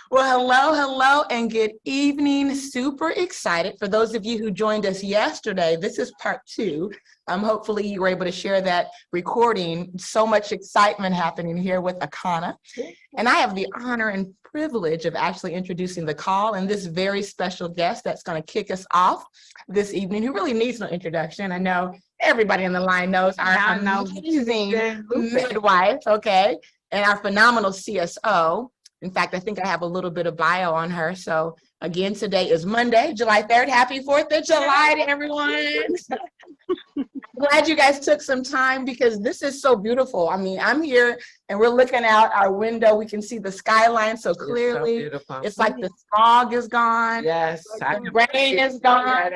Well, hello, and good evening. Super excited. For those of you who joined us yesterday, this is part two. Hopefully you were able to share that recording. So much excitement happening here with Akana. And I have the honor and privilege of actually introducing the call and this very special guest that's going to kick us off this evening, who really needs no introduction. I know everybody on the line knows our amazing midwife, okay, and our phenomenal CSO. In fact, I think I have a little bit of bio on her. So again, today is Monday, July 3rd. Happy 4th of July to everyone. Glad you guys took some time because this is so beautiful. I mean, I'm here and we're looking out our window. We can see the skyline so clearly. It's like the smog is gone. Yes. The rain is gone.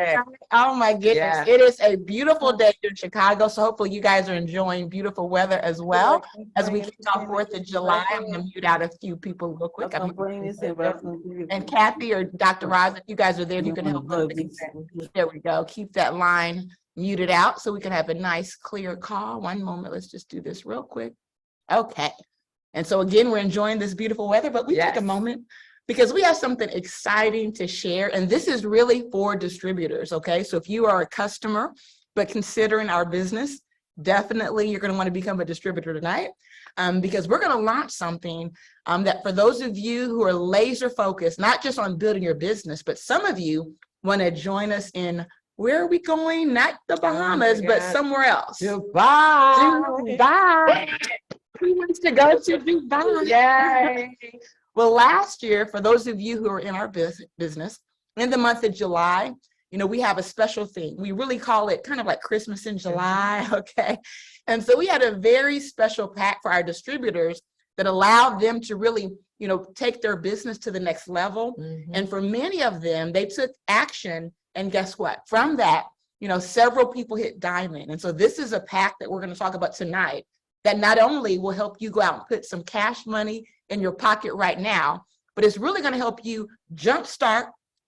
Oh my goodness. Yes. It is a beautiful day here in Chicago. So hopefully you guys are enjoying beautiful weather as well as we kick off 4th of July. I'm going to mute out a few people real quick. And Kathy or Dr. Roz, if you guys are there, you can help. There we go. Keep that line muted out so we can have a nice clear call. One moment, let's just do this real quick. Okay. And so again, we're enjoying this beautiful weather, but we take a moment because we have something exciting to share. And this is really for distributors, okay? So if you are a customer, but considering our business, definitely you're gonna wanna become a distributor tonight because we're gonna launch something that for those of you who are laser focused, not just on building your business, but some of you wanna join us in where are we going? Not the Bahamas, but somewhere else. Dubai. Dubai. Who wants to go to Dubai? Yay. Well, last year, for those of you who are in our business, in the month of July, you know, we have a special thing. We really call it kind of like Christmas in July, okay? And so we had a very special pack for our distributors that allowed them to really, you know, take their business to the next level. And for many of them, they took action. And guess what? From that, you know, several people hit diamond. And so this is a pack that we're going to talk about tonight that not only will help you go out and put some cash money in your pocket right now, but it's really going to help you jumpstart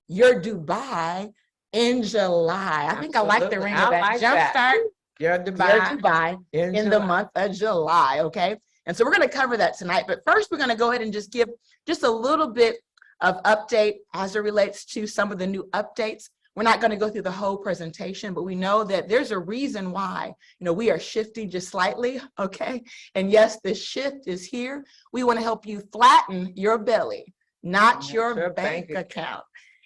your Dubai in July. I think I like the ring of that. Jumpstart your Dubai in the month of July. Okay. And so we're going to cover that tonight. But first, we're going to go ahead and just give just a little bit of update as it relates to some of the new updates. We're not going to go through the whole presentation, but we know that there's a reason why, you know, we are shifting just slightly, okay? And yes, the shift is here. We want to help you flatten your belly, not your bank account.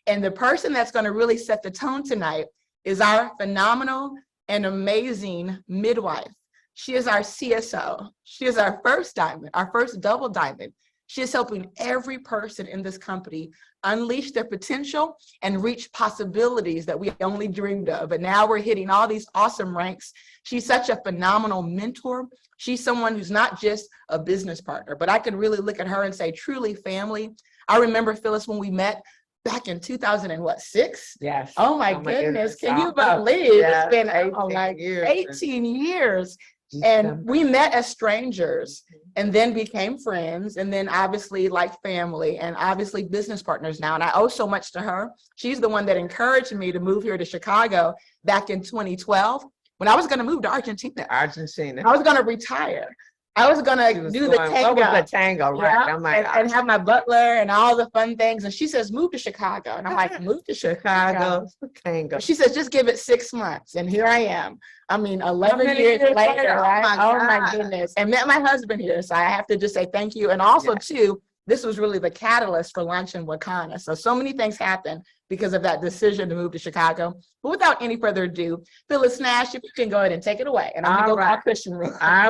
And the person that's going to really set the tone tonight is our phenomenal and amazing midwife. She is our CSO. She is our first diamond, our first double diamond. She is helping every person in this company unleash their potential and reach possibilities that we only dreamed of. But now we're hitting all these awesome ranks. She's such a phenomenal mentor. She's someone who's not just a business partner, but I can really look at her and say truly family. I remember, Phyllis, when we met back in 2006. Yes. Oh my goodness. Can you believe it's been 18 years? And we met as strangers and then became friends and then obviously like family and obviously business partners now. And I owe so much to her. She's the one that encouraged me to move here to Chicago back in 2012 when I was going to move to Argentina. I was going to retire. I was going to do the tango. What was the tango, right? Yeah, oh my God. And have my butler and all the fun things. And she says, move to Chicago. And I'm like, move to Chicago. Tango. She says, just give it 6 months. And here I am. I mean, 11 years later, right? Oh my goodness. And met my husband here. So I have to just say thank you. And also too, this was really the catalyst for launching Wakana. So many things happened because of that decision to move to Chicago. But without any further ado, Phyllis Nash, if you can go ahead and take it away. And I'm going to go call Christian real quick. I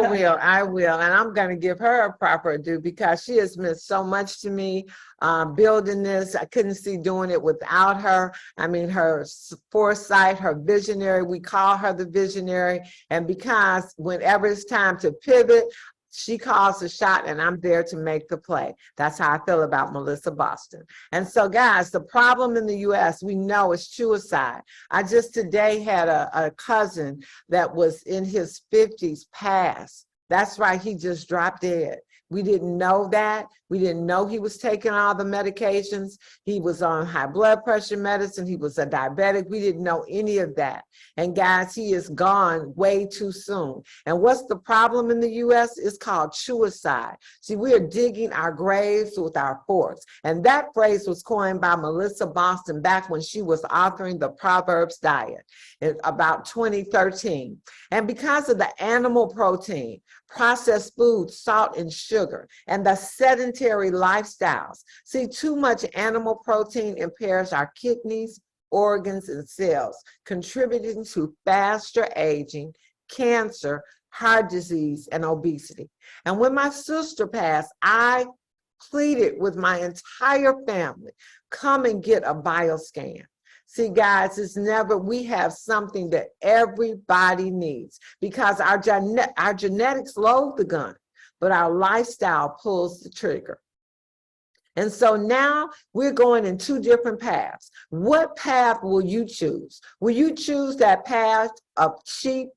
will. And I'm going to give her a proper due because she has meant so much to me building this. I couldn't see doing it without her. I mean, her foresight, her visionary, we call her the visionary. And because whenever it's time to pivot, she calls the shot and I'm there to make the play. That's how I feel about Melissa Boston. And so guys, the problem in the US, we know is suicide. I just today had a cousin that was in his 50s pass. That's right, he just dropped dead We didn't know that. We didn't know he was taking all the medications. He was on high blood pressure medicine. He was a diabetic. We didn't know any of that. And guys, he is gone way too soon. And what's the problem in the U.S.? It's called suicide. See, we are digging our graves with our forks. And that phrase was coined by Melissa Boston back when she was authoring the Proverbs Diet in about 2013. And because of the animal protein, processed foods, salt and sugar, and the sedentary lifestyles. See, too much animal protein impairs our kidneys, organs, and cells, contributing to faster aging, cancer, heart disease, and obesity. And when my sister passed, I pleaded with my entire family, come and get a bioscan. See, guys, it's never, we have something that everybody needs because our genetics load the gun, but our lifestyle pulls the trigger. And so now we're going in two different paths. What path will you choose? Will you choose that path of cheap,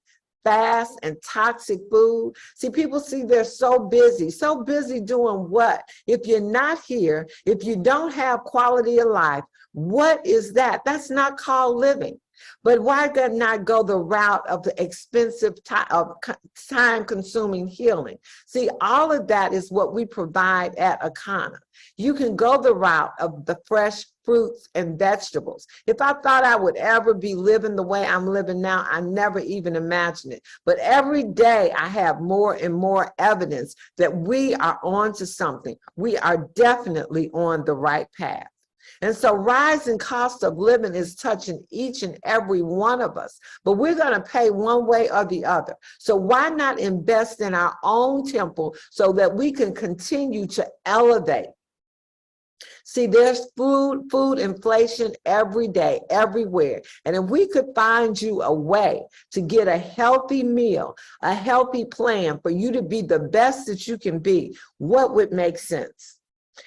fast, and toxic food? See, people see they're so busy doing what? If you're not here, if you don't have quality of life, what is that? That's not called living. But why not go the route of the expensive time-consuming healing? See, all of that is what we provide at Akana. You can go the route of the fresh fruits and vegetables. If I thought I would ever be living the way I'm living now, I never even imagined it. But every day I have more and more evidence that we are on to something. We are definitely on the right path. And so rising cost of living is touching each and every one of us, but we're going to pay one way or the other. So why not invest in our own temple so that we can continue to elevate? See, there's food inflation every day, everywhere. And if we could find you a way to get a healthy meal, a healthy plan for you to be the best that you can be, what would make sense?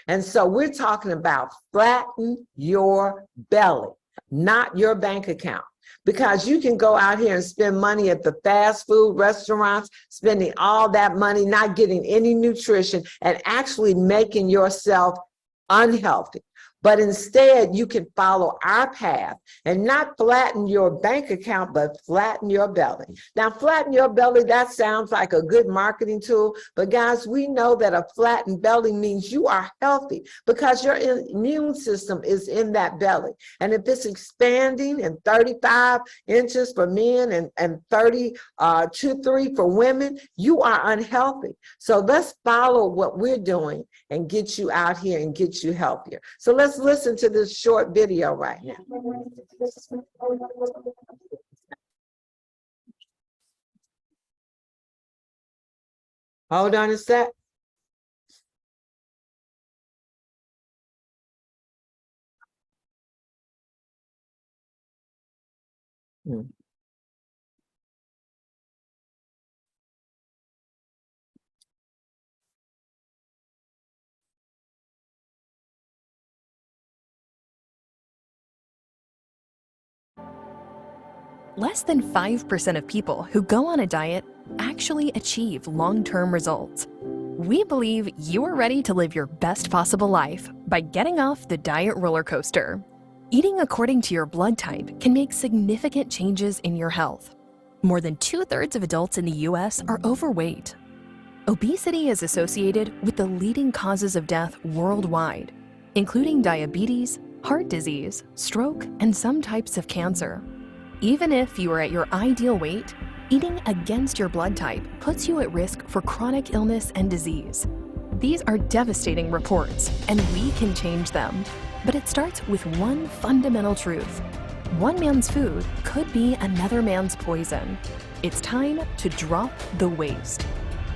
And so we're talking about flatten your belly, not your bank account. Because you can go out here and spend money at the fast food restaurants, spending all that money, not getting any nutrition, and actually making yourself unhealthy. But instead, you can follow our path and not flatten your bank account, but flatten your belly. Now, flatten your belly, that sounds like a good marketing tool. But guys, we know that a flattened belly means you are healthy because your immune system is in that belly. And if it's expanding in 35 inches for men and 32-3 for women, you are unhealthy. So let's follow what we're doing and get you out here and get you healthier. So let's listen to this short video right now. Hold on a sec. Less than 5% of people who go on a diet actually achieve long-term results. We believe you are ready to live your best possible life by getting off the diet roller coaster. Eating according to your blood type can make significant changes in your health. More than 2/3 of adults in the US are overweight. Obesity is associated with the leading causes of death worldwide, including diabetes, heart disease, stroke, and some types of cancer. Even if you are at your ideal weight, eating against your blood type puts you at risk for chronic illness and disease. These are devastating reports, and we can change them. But it starts with one fundamental truth. One man's food could be another man's poison. It's time to drop the waste.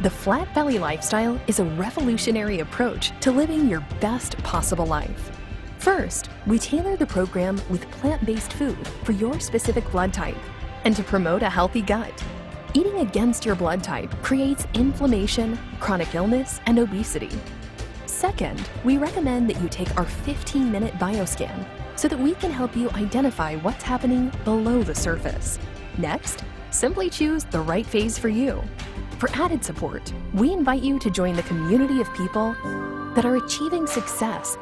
The Flat Belly Lifestyle is a revolutionary approach to living your best possible life. First, we tailor the program with plant-based food for your specific blood type. And to promote a healthy gut, eating against your blood type creates inflammation, chronic illness, and obesity. Second, we recommend that you take our 15-minute bioscan so that we can help you identify what's happening below the surface. Next, simply choose the right phase for you. For added support, we invite you to join the community of people that are achieving success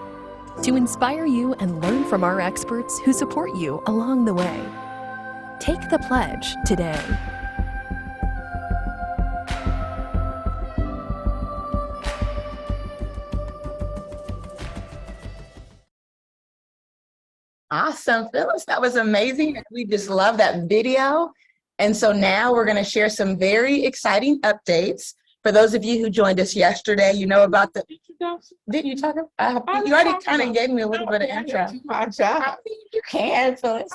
to inspire you and learn from our experts who support you along the way. Take the pledge today. Awesome, Phyllis. That was amazing. We just love that video. And so now we're going to share some very exciting updates. For those of you who joined us yesterday, you know about the. Didn't you talk about? You already kind of gave me a little bit of intro. My job. You can, Phyllis.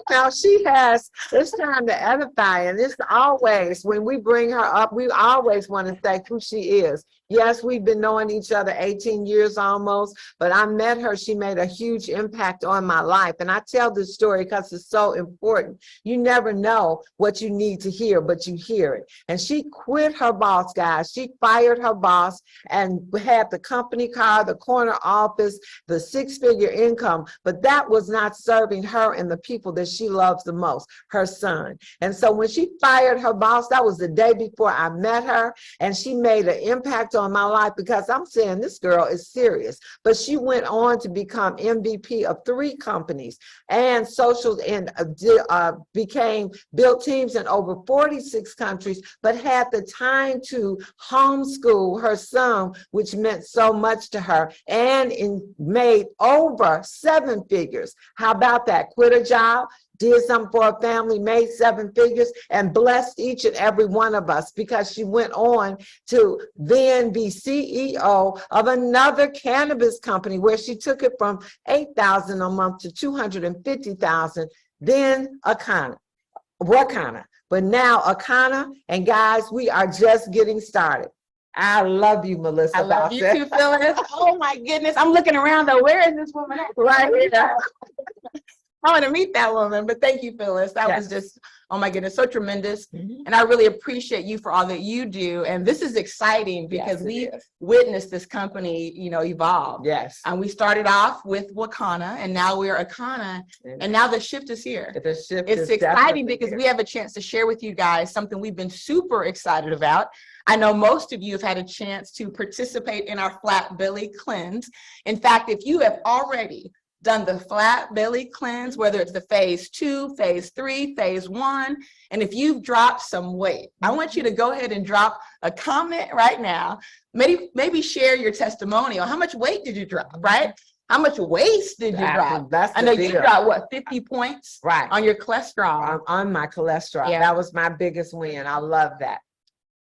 Now she has, it's time to edify, and it's always, when we bring her up, we always want to say who she is. Yes, we've been knowing each other 18 years almost, but I met her. She made a huge impact on my life. And I tell this story because it's so important. You never know what you need to hear, but you hear it. And she quit her boss, guys. She fired her boss and had the company car, the corner office, the six-figure income, but that was not serving her and the people that she loves the most, her son. And so when she fired her boss, that was the day before I met her, and she made an impact on my life because I'm saying this girl is serious. But she went on to become MVP of 3 companies and social, and built teams in over 46 countries, but had the time to homeschool her son, which meant so much to her, and made over 7 figures. How about that? Quit a job, did something for a family, made 7 figures, and blessed each and every one of us because she went on to then be CEO of another cannabis company where she took it from $8,000 a month to $250,000, then Wakana. But now Akana, and guys, we are just getting started. I love you, Melissa. I love you too, Phyllis. Oh my goodness. I'm looking around though. Where is this woman at? Right here. I want to meet that woman, but thank you, Phyllis. That was just, oh my goodness, so tremendous. And I really appreciate you for all that you do. And this is exciting because we witnessed this company, you know, evolve. Yes. And we started off with Wakana, and now we're Akana, and now the shift is here. The shift It's is exciting because here. we have a chance to share with you guys something we've been super excited about. I know most of you have had a chance to participate in our Flat Belly Cleanse. In fact, if you have already done the Flat Belly Cleanse, whether it's the phase 2, phase 3, phase 1, and if you've dropped some weight, I want you to go ahead and drop a comment right now. Maybe share your testimonial. How much weight did you drop, right? How much waste did you drop? That's I know you dropped, what, 50 points on your cholesterol? On my cholesterol. Yeah. That was my biggest win. I love that.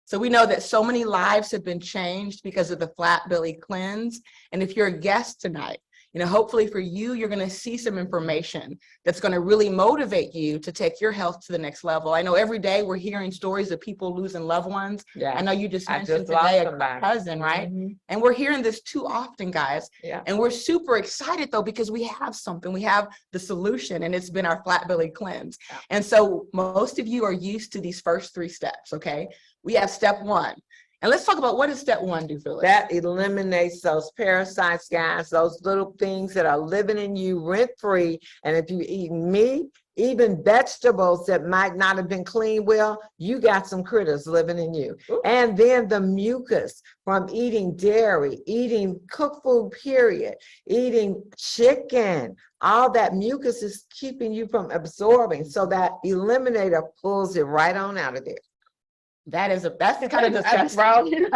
So we know that so many lives have been changed because of the Flat Belly Cleanse. And if you're a guest tonight, you know, hopefully for you, you're going to see some information that's going to really motivate you to take your health to the next level. I know every day we're hearing stories of people losing loved ones. Yeah. I know you just mentioned today a cousin, right? And we're hearing this too often, guys. Yeah. And we're super excited though, because we have something, we have the solution, and it's been our Flat Belly Cleanse. Yeah. And so most of you are used to these first 3 steps, okay? We have step 1. And let's talk about, what does step 1 do, Phyllis? That eliminates those parasites, guys, those little things that are living in you rent-free. And if you eat meat, even vegetables that might not have been cleaned well, you got some critters living in you. Ooh. And then the mucus from eating dairy, eating cooked food, period, eating chicken, all that mucus is keeping you from absorbing. So that eliminator pulls it right on out of there. That's kind of disgusting.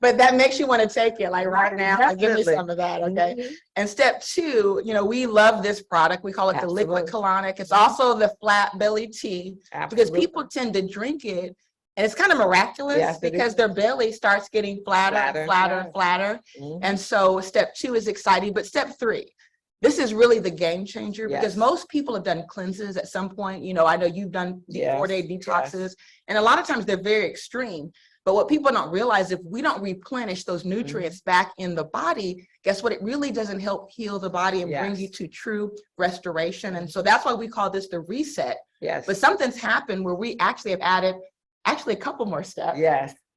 But that makes you want to take it, like right now. Like, give me some of that, okay? And step 2, you know, we love this product. We call it the Liquid Colonic. It's also the Flat Belly Tea, because people tend to drink it, and it's kind of miraculous because their belly starts getting flatter. And so step 2 is exciting, but step 3. This is really the game changer, because most people have done cleanses at some point. You know, I know you've done 4-day detoxes, and a lot of times they're very extreme. But what people don't realize, if we don't replenish those nutrients back in the body, guess what? It really doesn't help heal the body and bring you to true restoration. And so that's why we call this the reset. But something's happened where we actually have added a couple more steps.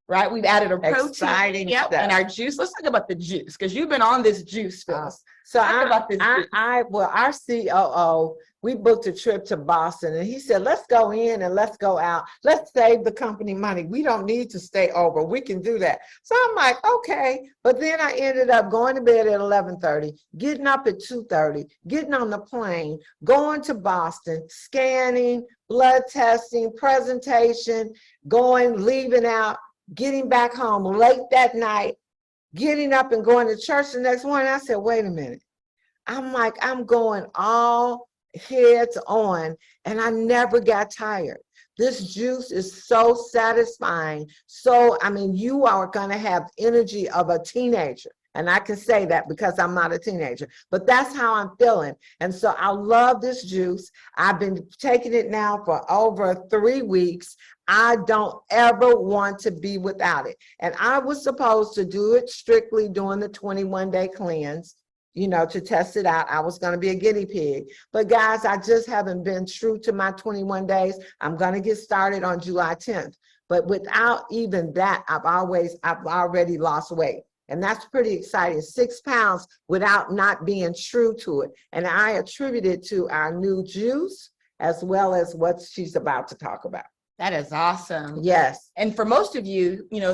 right? We've added a protein. Exciting Yep, stuff. and our juice. Let's talk about the juice because you've been on this juice, Phyllis. So Talk about this juice. well, our COO, we booked a trip to Boston and he said, let's go in and let's go out. Let's save the company money. We don't need to stay over. We can do that. So I'm like, okay. But then I ended up going to bed at 11:30, getting up at 2:30, getting on the plane, going to Boston, scanning, blood testing, presentation, going, leaving out, getting back home late that night, getting up and going to church the next morning. I said, wait a minute. I'm like, I'm going all heads on and I never got tired. This juice is so satisfying. So, I mean, you are going to have energy of a teenager. And I can say that because I'm not a teenager, but that's how I'm feeling. And so I love this juice. I've been taking it now for over 3 weeks. I don't ever want to be without it. And I was supposed to do it strictly during the 21-day cleanse, you know, to test it out. I was going to be a guinea pig. But guys, I just haven't been true to my 21 days. I'm going to get started on July 10th. But without even that, I've already lost weight. And that's pretty exciting. 6 pounds without not being true to it. And I attribute it to our new juice as well as what she's about to talk about. That is awesome. Yes. And for most of you, you know,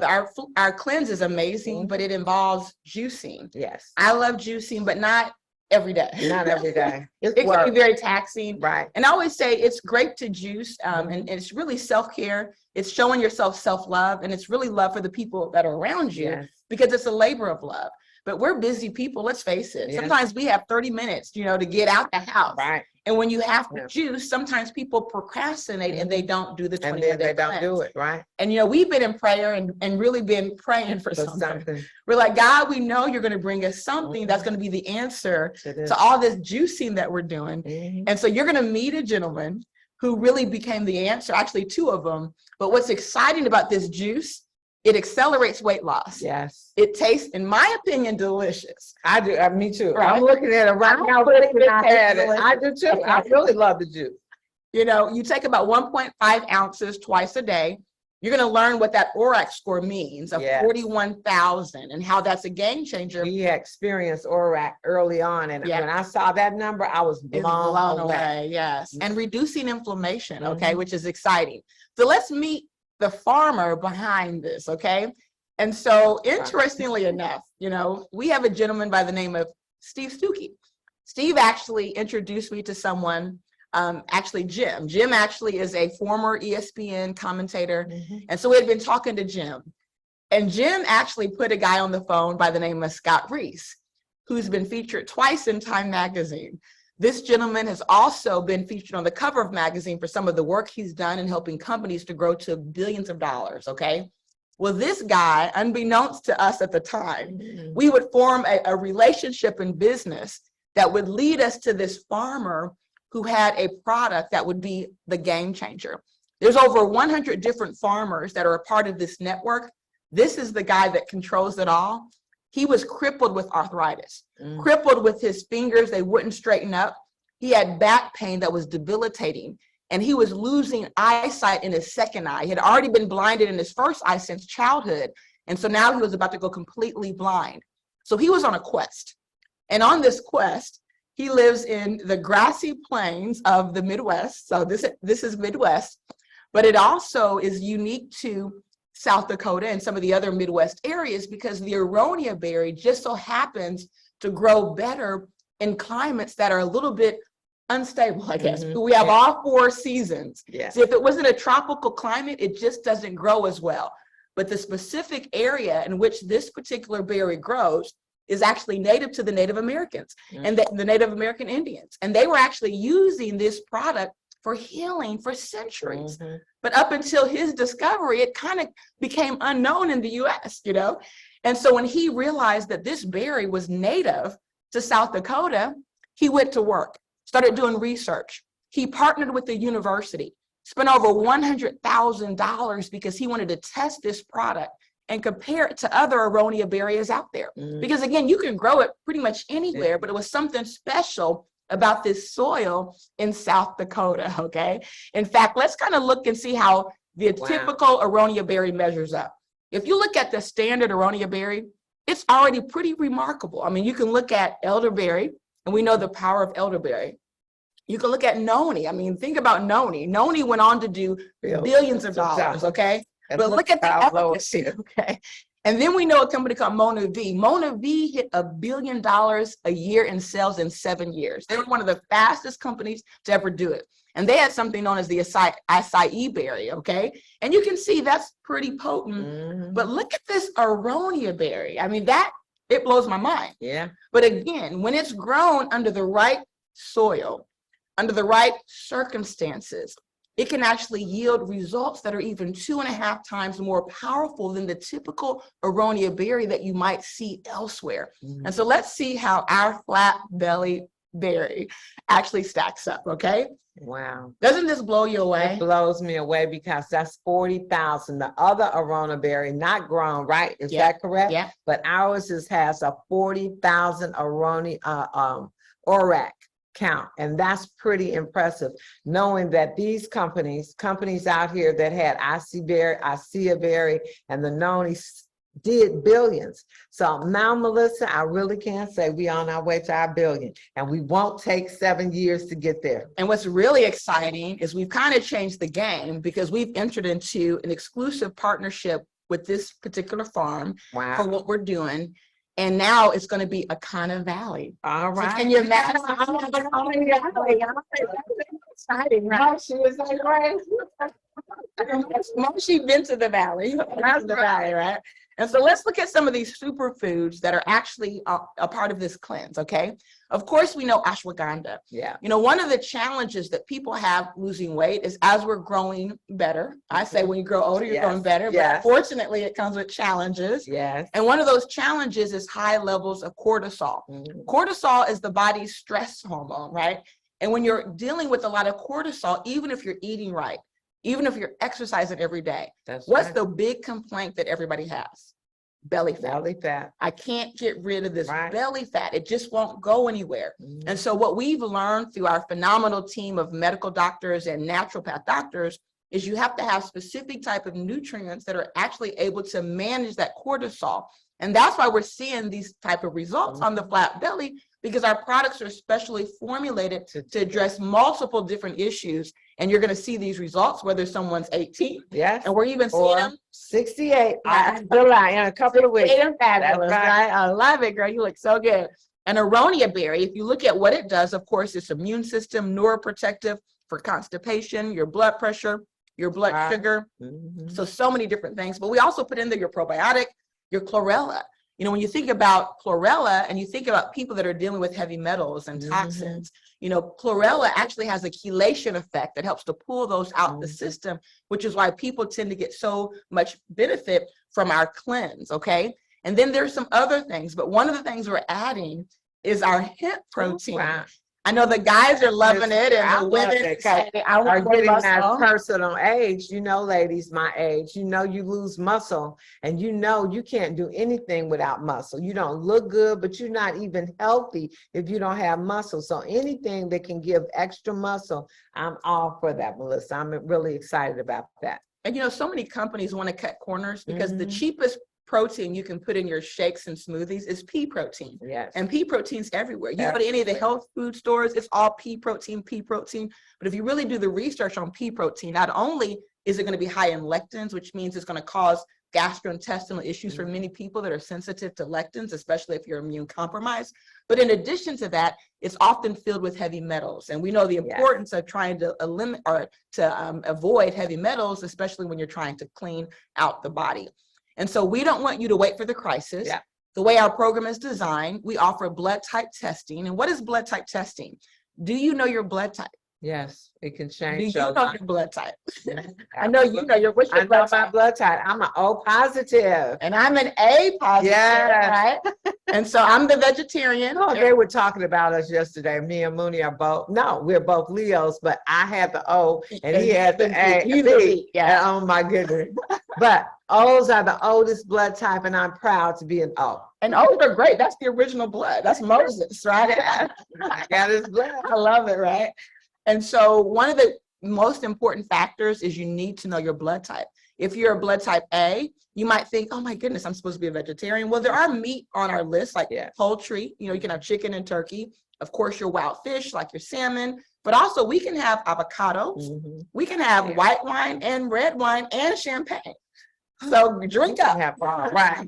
our cleanse is amazing, but it involves juicing. Yes. I love juicing, but not every day. Not every day. It's It can work. be very taxing. Right. And I always say it's great to juice, and it's really self-care. It's showing yourself self-love, and it's really love for the people that are around you Yes. because it's a labor of love. But we're busy people, let's face it. Yes. Sometimes we have 30 minutes, you know, to get out the house. Right. And when you have to Yeah. juice, sometimes people procrastinate and they don't do the And 21 then day they don't do cleanse. it. Right. And, you know, we've been in prayer and really been praying for So something. We're like, God, we know you're going to bring us something that's going to be the answer It is. to all this juicing that we're doing. Mhm. And so you're going to meet a gentleman who really became the answer, actually 2 of them. But what's exciting about this juice, it accelerates weight loss. Yes. It tastes, in my opinion, delicious. I do. Me too. Right. I'm looking at it right I now. put it Wishing I in had it. the I do too. I really love the juice. You know, you take about 1.5 ounces twice a day. You're going to learn what that ORAC score means of Yes. 41,000 and how that's a game changer. We experienced ORAC early on, and Yeah. when I saw that number, I was Is blown away. yes. And reducing inflammation, okay, Mhm. which is exciting. So let's meet the farmer behind this, okay? And so interestingly enough, you know, we have a gentleman by the name of Steve Stuckey. Steve actually introduced me to someone, actually Jim. Jim actually is a former ESPN commentator. Mhm. And so we had been talking to Jim. And Jim actually put a guy on the phone by the name of Scott Reese, who's been featured twice in Time Magazine. This gentleman has also been featured on the cover of magazine for some of the work he's done in helping companies to grow to billions of dollars, okay? Well, this guy, unbeknownst to us at the time, Mhm. we would form a relationship in business that would lead us to this farmer who had a product that would be the game changer. There's over 100 different farmers that are a part of this network. This is the guy that controls it all. He was crippled with arthritis, Mm. crippled with his fingers. They wouldn't straighten up. He had back pain that was debilitating, and he was losing eyesight in his second eye. He had already been blinded in his first eye since childhood. And so now he was about to go completely blind. So he was on a quest. And on this quest, he lives in the grassy plains of the Midwest. So this is Midwest, but it also is unique to South Dakota and some of the other Midwest areas because the aronia berry just so happens to grow better in climates that are a little bit unstable, I guess. Mhm. We have Yeah. all 4 seasons. Yes. So if it wasn't a tropical climate, it just doesn't grow as well. But the specific area in which this particular berry grows is actually native to the Native Americans and the Native American Indians. And they were actually using this product for healing for centuries. Mhm. But up until his discovery, it kind of became unknown in the US, you know? And so when he realized that this berry was native to South Dakota, he went to work, started doing research. He partnered with the university, spent over $100,000 because he wanted to test this product and compare it to other aronia berries out there. Mm. Because again, you can grow it pretty much anywhere, but it was something special about this soil in South Dakota, okay? In fact, let's kind of look and see how the Wow. typical aronia berry measures up. If you look at the standard aronia berry, it's already pretty remarkable. I mean, you can look at elderberry, and we know the power of elderberry. You can look at noni. I mean, think about noni. Noni went on to do billions of dollars, okay? But look at the efficacy, okay? And then we know a company called MonaV. MonaV hit $1 billion a year in sales in 7 years. They were one of the fastest companies to ever do it. And they had something known as the acai berry, okay? And you can see that's pretty potent. But look at this aronia berry. I mean, it blows my mind. Yeah. But again, when it's grown under the right soil, under the right circumstances, it can actually yield results that are even 2.5 times more powerful than the typical aronia berry that you might see elsewhere. And so let's see how our flat belly berry actually stacks up, okay? Wow. Doesn't this blow you away? It blows me away because that's 40,000. The other aronia berry, not grown, right? Is that correct? Yeah. But ours has a 40,000 aronia ORAC count, and that's pretty impressive, knowing that these companies out here that had acai berry and the noni did billions. So now, Melissa, I really can say we on our way to our billion, and we won't take 7 years to get there. And what's really exciting is we've kind of changed the game because we've entered into an exclusive partnership with this particular farm for what we're doing. And now it's going to be Akana Valley. All right. So can you imagine? Exciting, right? She was like, right. Moshi been to the valley. That's the valley, right? And so let's look at some of these superfoods that are actually a part of this cleanse, okay? Of course, we know ashwagandha. Yeah. You know, one of the challenges that people have losing weight is as we're growing better. I say when you grow older, you're growing better, but fortunately it comes with challenges. Yes. And one of those challenges is high levels of cortisol. Cortisol is the body's stress hormone, right? And when you're dealing with a lot of cortisol, even if you're eating right, even if you're exercising every day, what's the big complaint that everybody has? Belly fat. Belly fat. I can't get rid of this belly fat. It just won't go anywhere. And so what we've learned through our phenomenal team of medical doctors and naturopath doctors is you have to have specific type of nutrients that are actually able to manage that cortisol. And that's why we're seeing these type of results on the flat belly, because our products are specially formulated to address multiple different issues. And you're going to see these results whether someone's 18. Yes. And we're even seeing them 68 July in a couple of weeks. Fabulous, right? I love it, girl. You look so good. And aronia berry, if you look at what it does, of course, it's immune system, neuroprotective for constipation, your blood pressure, your blood sugar. So many different things. But we also put in there your probiotic, your chlorella. You know, when you think about chlorella and you think about people that are dealing with heavy metals and toxins, you know, chlorella actually has a chelation effect that helps to pull those out of the system, which is why people tend to get so much benefit from our cleanse, okay? And then there's some other things, but one of the things we're adding is our hemp protein. Wow. I know the guys are loving it, and the women are getting that personal age. You know, ladies, my age, you know, you lose muscle, and you know you can't do anything without muscle. You don't look good, but you're not even healthy if you don't have muscle. So anything that can give extra muscle, I'm all for that, Melissa. I'm really excited about that. And you know, so many companies want to cut corners because the cheapest protein you can put in your shakes and smoothies is pea protein. Yes. And pea protein's everywhere. You go to any of the health food stores, it's all pea protein. But if you really do the research on pea protein, not only is it going to be high in lectins, which means it's going to cause gastrointestinal issues for many people that are sensitive to lectins, especially if you're immune compromised. But in addition to that, it's often filled with heavy metals. And we know the importance of trying to eliminate or to avoid heavy metals, especially when you're trying to clean out the body. And so we don't want you to wait for the crisis. The way our program is designed, we offer blood type testing. And what is blood type testing? Do you know your blood type? Yes, it can Do change. you know your blood type? I know you know your, what's your I know blood my type? blood type. I'm an O positive. And I'm an A positive, Yes. right? And so I'm the vegetarian. Oh, they were talking about us yesterday. Me and Mooney are both, no, we're both Leos, but I had the O and he had the A. He's a B, yeah. Oh my goodness. But O's are the oldest blood type, and I'm proud to be an O. And O's are great. That's the original blood. That's Moses, right? I got his blood. I love it, right? And so one of the most important factors is you need to know your blood type. If you're a blood type A, you might think, oh my goodness, I'm supposed to be a vegetarian. Well, there are meat on our list, like poultry. You know, you can have chicken and turkey. Of course, your wild fish, like your salmon. But also, we can have avocados. We can have white wine and red wine and champagne. So drink up. Right.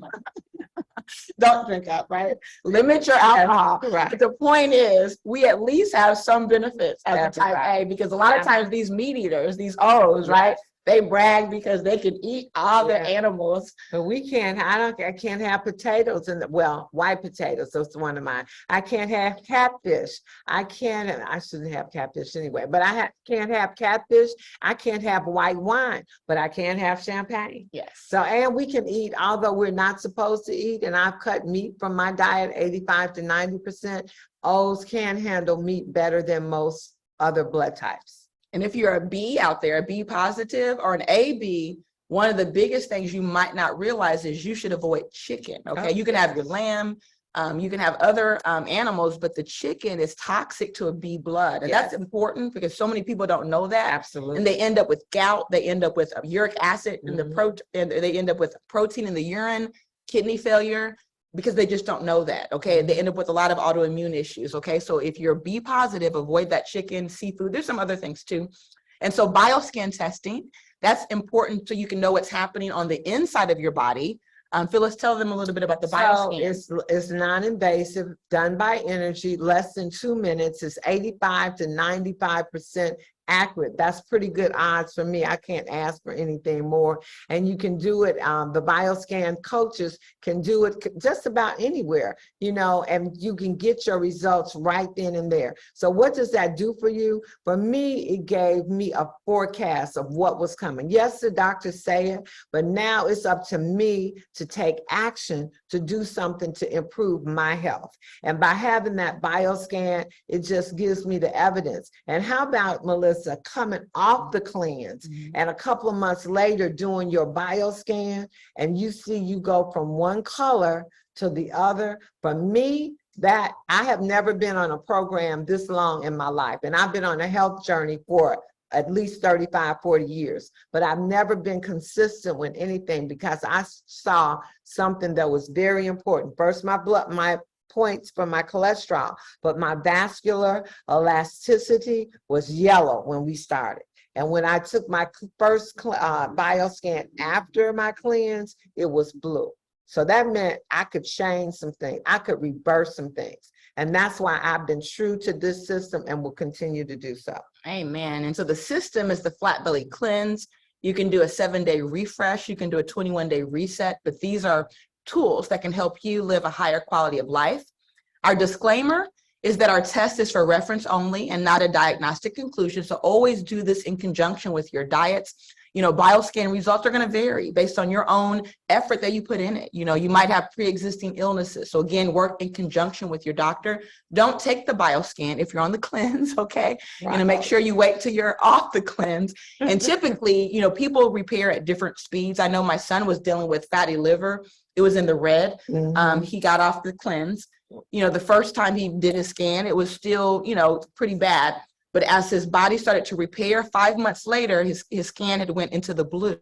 Don't drink up, right? Limit your alcohol. Right. But the point is, we at least have some benefits as a type A, because a lot of times these meat eaters, these O's, right? They brag because they can eat all their animals. But we can't, I can't have potatoes white potatoes, that's one of mine. I can't have catfish. I shouldn't have catfish anyway, but can't have catfish. I can't have white wine, but I can have champagne. Yes. So, and we can eat, although we're not supposed to eat, and I've cut meat from my diet 85 to 90%, O's can handle meat better than most other blood types. And if you're a B out there, a B positive or an AB, one of the biggest things you might not realize is you should avoid chicken. Okay, you can have your lamb, you can have other animals, but the chicken is toxic to a B blood. And that's important because so many people don't know that. Absolutely. And they end up with gout, they end up with uric acid in the and they end up with protein in the urine, kidney failure, because they just don't know that, okay? They end up with a lot of autoimmune issues, okay? So if you're B positive, avoid that chicken, seafood. There's some other things too. And so bioscan testing, that's important so you can know what's happening on the inside of your body. Phyllis, tell them a little bit about the bioscan. It's non-invasive, done by energy, less than 2 minutes. It's 85 to 95% accurate. That's pretty good odds for me. I can't ask for anything more. And you can do it, the bioscan coaches can do it just about anywhere, you know, and you can get your results right then and there. So what does that do for you? For me, it gave me a forecast of what was coming. Yes, the doctors say it, but now it's up to me to take action to do something to improve my health. And by having that bioscan, it just gives me the evidence. And how about, Melissa, coming off the cleanse and a couple of months later doing your bioscan, and you see you go from one color to the other? For me, that I have never been on a program this long in my life, and I've been on a health journey for at least 35, 40 years, but I've never been consistent with anything because I saw something that was very important. First, my points for my cholesterol, but my vascular elasticity was yellow when we started. And when I took my first bioscan after my cleanse, it was blue. So that meant I could change some things. I could reverse some things. And that's why I've been true to this system and will continue to do so. Amen. And so the system is the flat belly cleanse. You can do a 7-day refresh. You can do a 21-day reset, but these are tools that can help you live a higher quality of life. Our disclaimer is that our test is for reference only and not a diagnostic conclusion. So always do this in conjunction with your diets. You know, bioscan results are going to vary based on your own effort that you put in it. You know, you might have pre-existing illnesses. So again, work in conjunction with your doctor. Don't take the bioscan if you're on the cleanse, okay? Right. You know, make sure you wait till you're off the cleanse. And typically, you know, people repair at different speeds. I know my son was dealing with fatty liver. It was in the red. He got off the cleanse. You know, the first time he did his scan, it was still, you know, pretty bad. But as his body started to repair, 5 months later, his scan had went into the blue.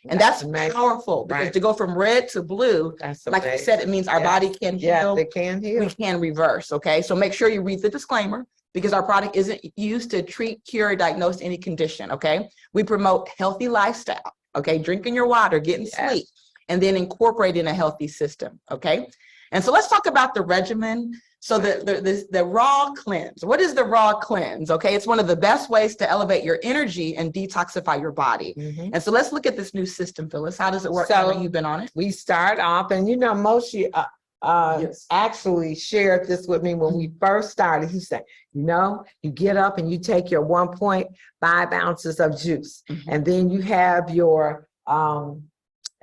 And that's powerful because to go from red to blue, like I said, it means our body can heal. They can heal. We can reverse, okay? So make sure you read the disclaimer because our product isn't used to treat, cure, or diagnose any condition, okay? We promote healthy lifestyle, okay? Drinking your water, getting sleep, and then incorporating a healthy system, okay? And so let's talk about the regimen. So the raw cleanse. What is the raw cleanse? Okay, it's one of the best ways to elevate your energy and detoxify your body. And so let's look at this new system, Phyllis. How does it work? How long you've been on it? We start off, and you know, Moshe actually shared this with me when we first started. He said, you know, you get up and you take your 1.5 ounces of juice, and then you have your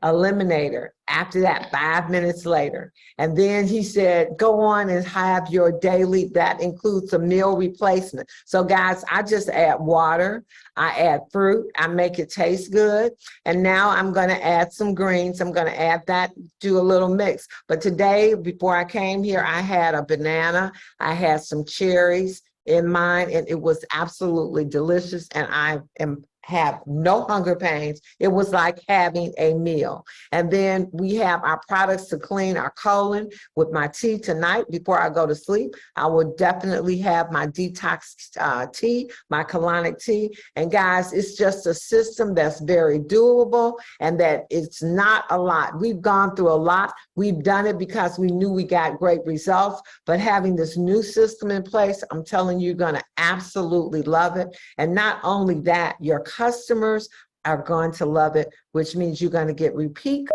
eliminator after that 5 minutes later. And then he said, go on and have your daily, that includes a meal replacement. So guys, I just add water, I add fruit, I make it taste good. And now I'm gonna add some greens. I'm gonna add that, do a little mix. But today, before I came here, I had a banana, I had some cherries in mine, and it was absolutely delicious. And I am have no hunger pains. It was like having a meal. And then we have our products to clean our colon. With my tea tonight, before I go to sleep, I will definitely have my detox tea, my colonic tea. And guys, it's just a system that's very doable and that it's not a lot. We've gone through a lot. We've done it because we knew we got great results, but having this new system in place, I'm telling you, you're going to absolutely love it. And not only that, your customers are going to love it, which means you're going to get repeat.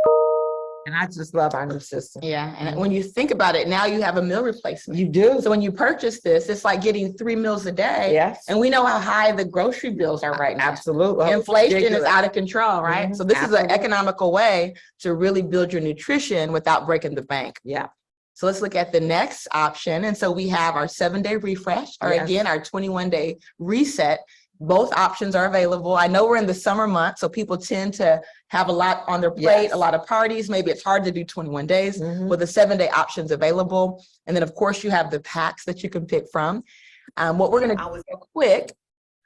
And I just love our new system. Yeah, and when you think about it, now you have a meal replacement. You do. So when you purchase this, it's like getting 3 meals a day. Yes. And we know how high the grocery bills are right now. Absolutely. Inflation is Ridiculous. out of control, right? Mhm, So this is an absolutely. economical way to really build your nutrition without breaking the bank. Yeah. So let's look at the next option. And so we have our 7-day refresh, or Yes. again, our 21-day reset. Both options are available. I know we're in the summer month, so people tend to have a lot on their plate, Yes. a lot of parties. Maybe it's hard to do 21 days Mhm. with the 7-day options available. And then, of course, you have the packs that you can pick from. What we're going to do is go quick.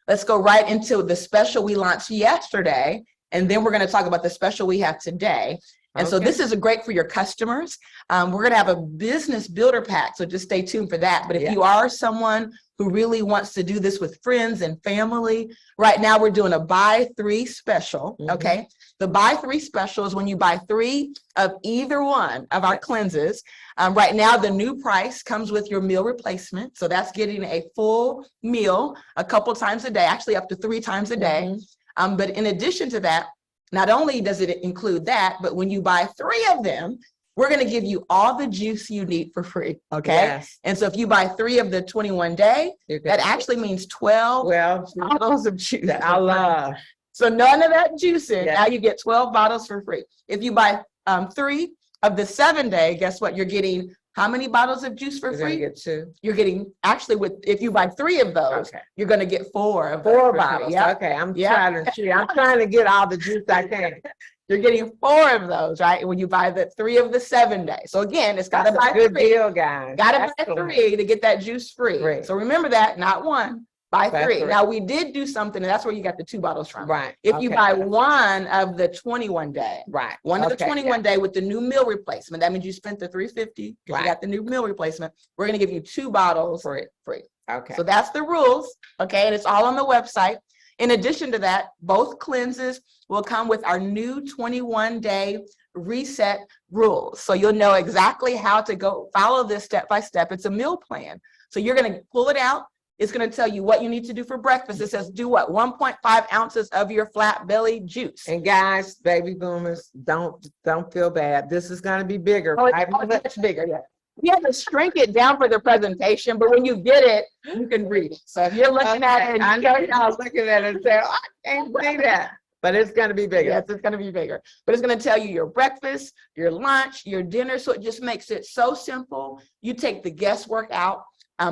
Let's go right into the special we launched yesterday, and then we're going to talk about the special we have today. And so Okay. this is great for your customers. We're going to have a business builder pack, so just stay tuned for that. But if Yeah. you are someone who really wants to do this with friends and family, right now we're doing a buy 3 special, Mhm. okay? The buy 3 special is when you buy 3 of either one of our cleanses. Right now, the new price comes with your meal replacement. So that's getting a full meal a couple times a day, actually up to 3 times a day. Mhm. But in addition to that, not only does it include that, but when you buy 3 of them, we're going to give you all the juice you need for free. Okay. Yes. And so if you buy 3 of the 21 day, You're good. that actually means 12 Well, bottles of juice. that I love. So none of that juicing. Yes. Now you get 12 bottles for free. If you buy 3 of the 7-day, guess what? You're getting how many bottles of juice for You're gonna free? get 2. You're getting actually if you buy 3 of those, Okay. you're going to get 4 of those 4 for free. bottles. Yep. Okay. I'm Yep. trying to get all the juice I can. You're getting 4 of those, right? When you buy the 3 of the 7-day. So again, it's got to That's a buy good 3. deal, guys. Got to buy Excellent. 3 to get that juice free. Free. So remember that, not 1, buy Buy 3. 3. Now we did do something, and that's where you got the 2 bottles from. Right. If you Okay. buy 1 of the 21 day, Right. one of the Okay, 21 day with the new meal replacement, that means you spent the $350 because Right. you got the new meal replacement. We're going to give you 2 bottles free. Yeah. Okay. So that's the rules, okay? And it's all on the website. In addition to that, both cleanses will come with our new 21-day reset rules. So you'll know exactly how to go follow this step by step. It's a meal plan. So you're going to pull it out. It's going to tell you what you need to do for breakfast. It says do what? 1.5 ounces of your flat belly juice. And guys, baby boomers, don't feel bad. This is going to be bigger. Oh, right? it's much bigger, yeah. We have to shrink it down for the presentation, but when you get it, you can read it. So if you're looking at it, I and know y'all looking at it and saying, oh, I can't see that. But it's going to be bigger. yes, it's going to be bigger. But it's going to tell you your breakfast, your lunch, your dinner. So it just makes it so simple. You take the guesswork out.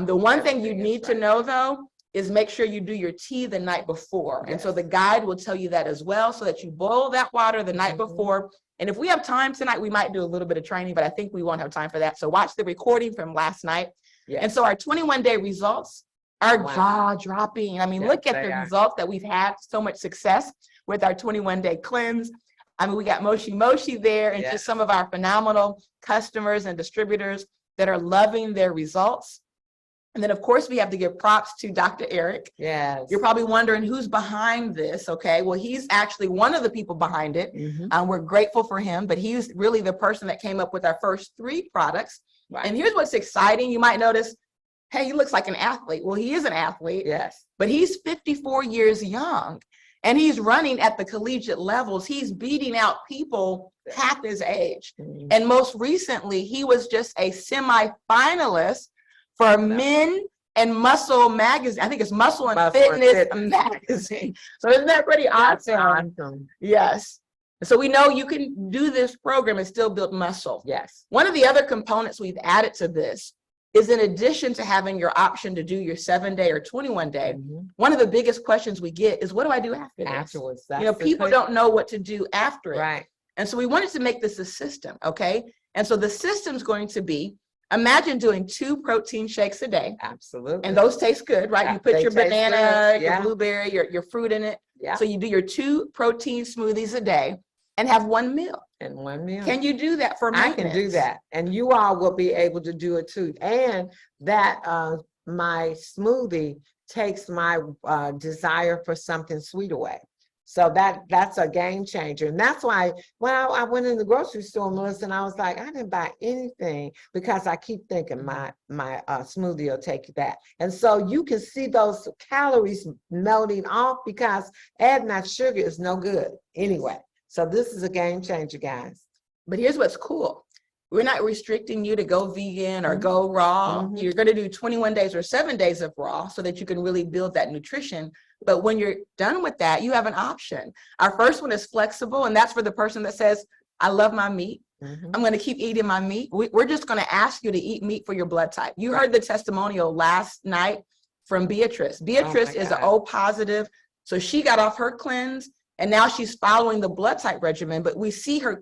The one thing you need to know, though, is make sure you do your tea the night before. And so the guide will tell you that as well, so that you boil that water the night before. And if we have time tonight, we might do a little bit of training, but I think we won't have time for that. So watch the recording from last night. Yes. And so our 21-day results are Wow. jaw-dropping. I mean, Yes, look at they the are. results that we've had so much success with our 21-day cleanse. I mean, we got Moshi Moshi there and Yes. just some of our phenomenal customers and distributors that are loving their results. And then, of course, we have to give props to Dr. Eric. Yes. You're probably wondering who's behind this, okay? Well, he's actually one of the people behind it. Mhm. We're grateful for him, but he's really the person that came up with our first 3 products. Right. And here's what's exciting. You might notice, hey, he looks like an athlete. Well, he is an athlete, Yes. but he's 54 years young and he's running at the collegiate levels. He's beating out people half his age. Mhm. And most recently, he was just a semi-finalist for Men and Muscle magazine. I think it's Muscle and Muscle and Fitness Fitness. magazine. So isn't that pretty That's awesome? awesome. Yes. So we know you can do this program and still build muscle. Yes. One of the other components we've added to this is, in addition to having your option to do your 7-day or 21-day, Mhm. one of the biggest questions we get is, what do I do after this? Afterwards. You know, that's the people thing. don't know what to do after it. Right. And so we wanted to make this a system, okay? And so the system's going to be, imagine doing 2 protein shakes a day. Absolutely. And those taste good, right? Yeah, You put they your taste banana, good, your yeah. blueberry, your fruit in it. Yeah. So you do your 2 protein smoothies a day and have 1 meal. And 1 meal. Can you do that for I maintenance? can do that. And you all will be able to do it too. And that my smoothie takes my desire for something sweet away. So that's a game changer. And that's why when I went in the grocery store, Melissa, and I was like, I didn't buy anything because I keep thinking my smoothie will take that. And so you can see those calories melting off because adding that sugar is no good anyway. So this is a game changer, guys. But here's what's cool. We're not restricting you to go vegan or Mhm. go raw. Mhm. You're going to do 21 days or 7 days of raw so that you can really build that nutrition. But when you're done with that, you have an option. Our first one is flexible, and that's for the person that says, I love my meat. Mhm. I'm going to keep eating my meat. We're just going to ask you to eat meat for your blood type. You heard the testimonial last night from Beatrice. Beatrice is an God. O positive. So she got off her cleanse. And now she's following the blood type regimen, but we see her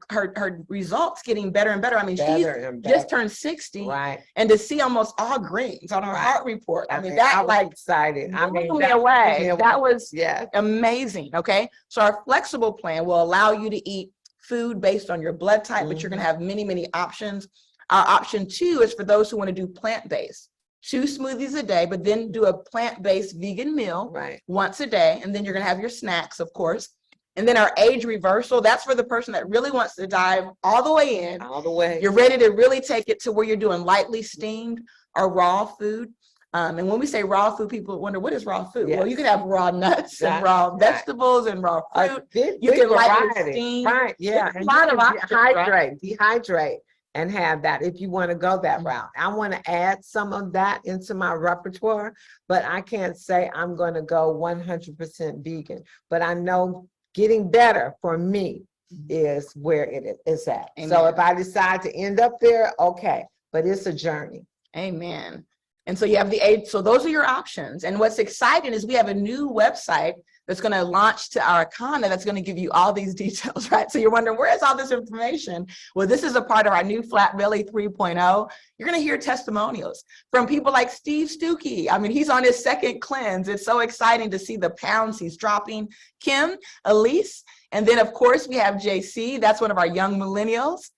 results getting better and better. I mean, Better and she's just better. turned 60, Right. and to see almost all greens on her Right. heart report. I mean, I that was like excited. I mean, blew me that blew away. me away. That was Yeah. amazing. Okay, so our flexible plan will allow you to eat food based on your blood type, but you're going to have many options. Our option 2 is for those who want to do plant-based. 2 smoothies a day, but then do a plant-based vegan meal Right. once a day, and then you're going to have your snacks, of course. And then our age reversal, that's for the person that really wants to dive all the way in. All the way. You're ready to really take it to where you're doing lightly steamed or raw food. And when we say raw food, people wonder, what is raw food? Well, you Yes. can have raw nuts and That's raw right. vegetables and raw A fruit. big You can lightly variety. steam. Right, yeah. It's a And lot you of can options, right? dehydrate and have that if you want to go that Mhm. route. I want to add some of that into my repertoire, but I can't say I'm going to go 100% vegan. But I know getting better for me is where it is at. So Amen. if I decide to end up there, okay, but it's a journey. Amen. And so you have the age. So those are your options. And what's exciting is we have a new website that's going to launch to Arcana that's going to give you all these details, right? So you're wondering, where is all this information? Well, this is a part of our new Flat Belly 3.0. You're going to hear testimonials from people like Steve Stuckey. I mean, he's on his 2nd cleanse. It's so exciting to see the pounds he's dropping. Kim, Elise, and then of course we have JC. That's one of our young millennials.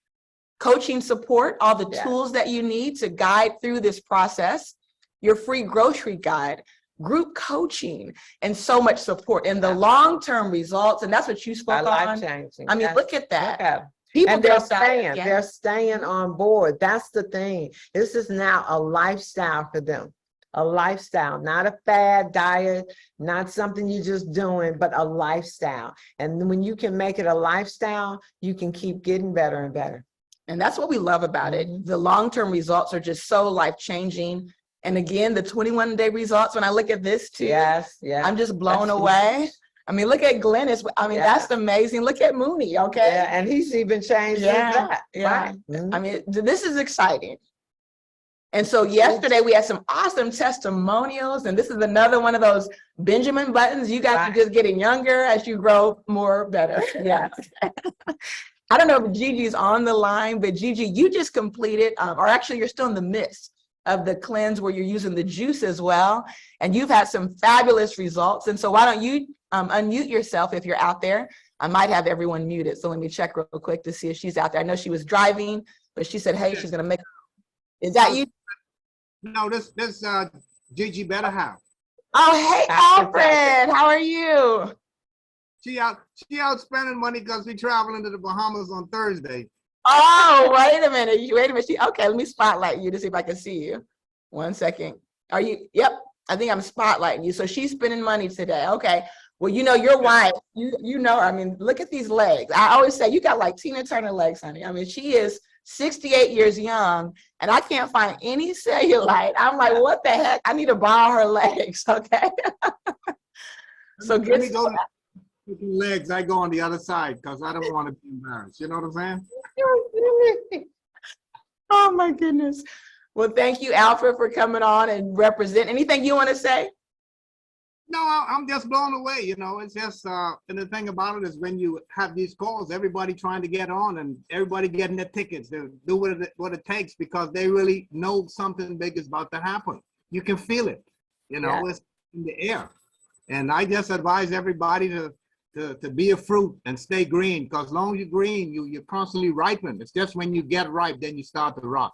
Coaching support, all the Yeah. tools that you need to guide through this process, your free grocery guide, group coaching, and so much support and the long-term results. And that's what you spoke Life on. changing. I mean, Yes. look at that. Look at 'em. People And they're dropped out. staying, Yeah. they're staying on board. That's the thing. This is now a lifestyle for them. A lifestyle, not a fad diet, not something you're just doing, but a lifestyle. And when you can make it a lifestyle, you can keep getting better and better. And that's what we love about it. Mhm. The long-term results are just so life-changing. And again, the 21-day results, when I look at this too, Yes, yes. I'm just blown That's away. I mean, look at Glennis. I mean, Yeah. that's amazing. Look at Mooney, okay? Yeah, and he's even changed Yeah, since that. yeah. Right. Mhm. I mean, this is exciting. And so yesterday we had some awesome testimonials, and this is another one of those Benjamin buttons. You guys are Right. just getting younger as you grow more better. Yes. I don't know if Gigi's on the line, but Gigi, you just completed, or actually you're still in the midst of the cleanse where you're using the juice as well, and you've had some fabulous results. And so why don't you unmute yourself if you're out there? I might have everyone muted, so let me check real quick to see if she's out there. I know she was driving, but she said, hey, she's gonna make, is that you? No, this Gigi Betterhouse. Oh, hey, Alfred, how are you? She out spending money because we traveling to the Bahamas on Thursday. Oh, wait a minute. Okay, let me spotlight you to see if I can see you. 1 second. Are you? Yep. I think I'm spotlighting you. So she's spending money today. Okay. Well, you know, your wife, you know her. I mean, look at these legs. I always say you got like Tina Turner legs, honey. I mean, she is 68 years young and I can't find any cellulite. I'm like, what the heck? I need to borrow her legs. Okay. So Let good me go stuff. with the legs. I go on the other side because I don't want to be embarrassed. You know what I'm saying? Oh my goodness. Well, thank you, Alfred, for coming on and represent. Anything you want to say? No, I'm just blown away. You know, it's just and the thing about it is when you have these calls, everybody trying to get on and everybody getting their tickets to do what it takes because they really know something big is about to happen. You can feel it. You know, Yeah. it's in the air. And I just advise everybody to be a fruit and stay green, because as long as you're green, you're constantly ripening. It's just when you get ripe, then you start to rot.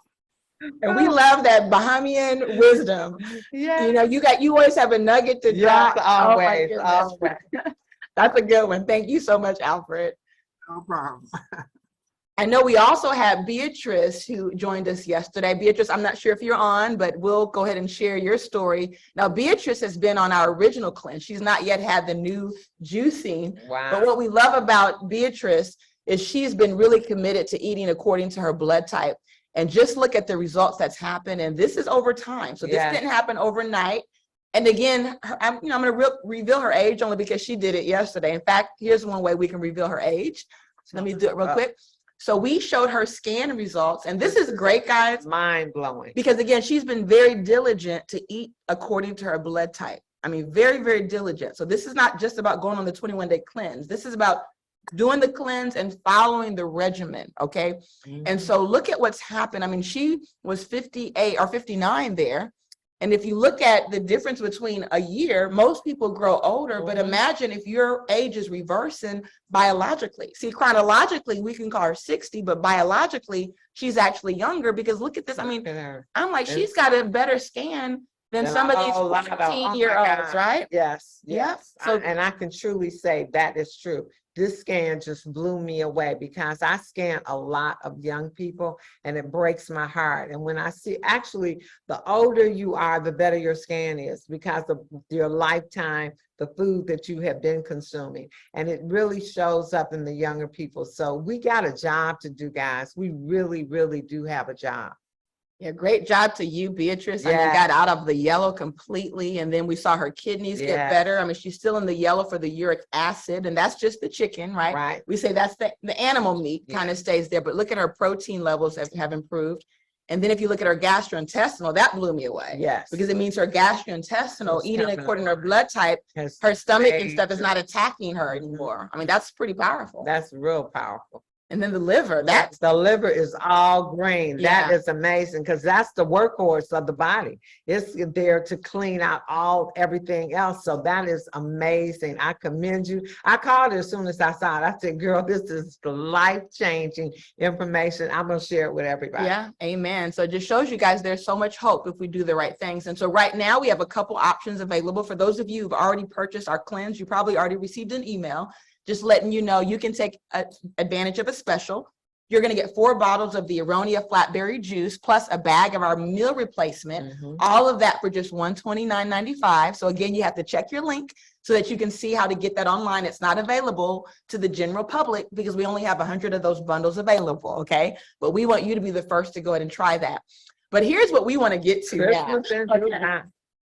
And we love that Bahamian wisdom. Yeah. You know, you always have a nugget to Yes, drop. Oh, my always, goodness. always. That's a good one. Thank you so much, Alfred. No problem. I know we also have Beatrice who joined us yesterday. Beatrice, I'm not sure if you're on, but we'll go ahead and share your story. Now, Beatrice has been on our original cleanse. She's not yet had the new juicing. Wow. But what we love about Beatrice is she's been really committed to eating according to her blood type. And just look at the results that's happened. And this is over time. So this Yes. didn't happen overnight. And again, I'm going to reveal her age only because she did it yesterday. In fact, here's one way we can reveal her age. So let me do it real quick. So we showed her scan results, and this is great, guys, Mind blowing. because again, she's been very diligent to eat according to her blood type. I mean, very, very diligent. So this is not just about going on the 21-day cleanse. This is about doing the cleanse and following the regimen, okay? And so look at what's happened. I mean, she was 58 or 59 there. And if you look at the difference between a year, most people grow older, but imagine if your age is reversing biologically. See, chronologically, we can call her 60, but biologically, she's actually younger because look at this. I mean, Look at her. I'm like, she's got a better scan than some of these a lot of- oh my 14-year-olds, God. right? Yes, Yep. yes. So- And I can truly say that is true. This scan just blew me away because I scan a lot of young people and it breaks my heart. And when I see, actually, the older you are, the better your scan is because of your lifetime, the food that you have been consuming. And it really shows up in the younger people. So we got a job to do, guys. We really, really do have a job. Yeah, great job to you, Beatrice. I mean, Yes. got out of the yellow completely, and then we saw her kidneys get Yes. better. I mean, she's still in the yellow for the uric acid, and that's just the chicken, right? Right. We say that's the animal meat kind of stays there, but look at her protein levels have improved. And then if you look at her gastrointestinal, that blew me away. Yes. Because it means her gastrointestinal, It's eating coming according to her blood type, Has- her stomach and stuff is Major. not attacking her anymore. I mean, that's pretty powerful. That's real powerful. And then the liver, that's The liver is all green. That Yeah. is amazing because that's the workhorse of the body. It's there to clean out everything else. So that is amazing. I commend you. I called her as soon as I saw it. I said, girl, this is the life-changing information. I'm going to share it with everybody. Yeah, amen. So it just shows you guys there's so much hope if we do the right things. And so right now we have a couple options available. For those of you who've already purchased our cleanse, you probably already received an email just letting you know you can take advantage of a special. You're going to get 4 bottles of the Aronia Flatberry Juice plus a bag of our meal replacement. Mhm. All of that for just $129.95. So again, you have to check your link so that you can see how to get that online. It's not available to the general public because we only have 100 of those bundles available, okay? But we want you to be the first to go ahead and try that. But here's what we want to get to now. Christmas in Okay. July.